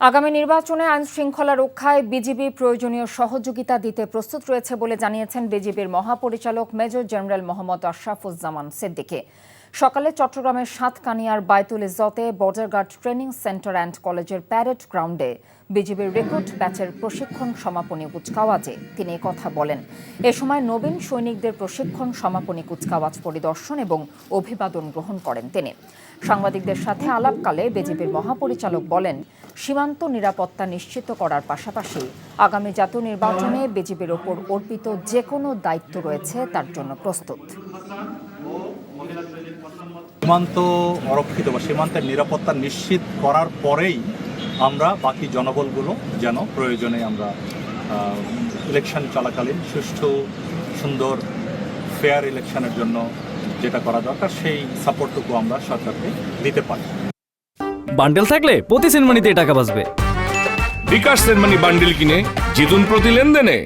আগামী নির্বাচনে আইন শৃঙ্খলা রক্ষায় বিজিবি প্রয়োজনীয় সহযোগিতা দিতে প্রস্তুত রয়েছে বলে জানিয়েছেন বিজিবির মহাপরিচালক মেজর জেনারেল মোহাম্মদ আশরাফুজ্জামান সিদ্দিকী। সকালে চট্টগ্রামের সাতকানিয়ার বায়তুল ইজ্জতে border guard training centre and কলেজের প্যারেড গ্রাউন্ডে বিজিবির রিক্রুট ব্যাচের প্রশিক্ষণ সমাপনী কুচকাওয়াজে তিনি কথা বলেন। এ সময় নবীন সৈনিকদের প্রশিক্ষণ সমাপনী কুচকাওয়াজ পরিদর্শন এবং অভিবাদন গ্রহণ করেন তিনি। সাংবাদিকদের সাথে আলাপকালে বিজিবির মহাপরিচালক বলেন, সীমান্ত নিরাপত্তা নিশ্চিত করার পাশাপাশি আগামী জাতীয় নির্বাচনে বিজিবির ওপর অর্পিত যে কোনো দায়িত্ব রয়েছে তার জন্য প্রস্তুত। সীমান্ত অরক্ষিত বা সীমান্তের নিরাপত্তা নিশ্চিত করার পরেই আমরা বাকি জনবলগুলো যেন প্রয়োজনে আমরা ইলেকশন চলাকালীন সুষ্ঠু সুন্দর ফেয়ার ইলেকশনের জন্য যেটা করা দরকার সেই সাপোর্টটুকু আমরা সরকারকে দিতে পারি। বান্ডেল থাকলে প্রতি সেনমানিতে টাকা বাঁচবে। বিকাশ সেনমানি বান্ডেল কিনে জিতুন প্রতি লেনদেনে।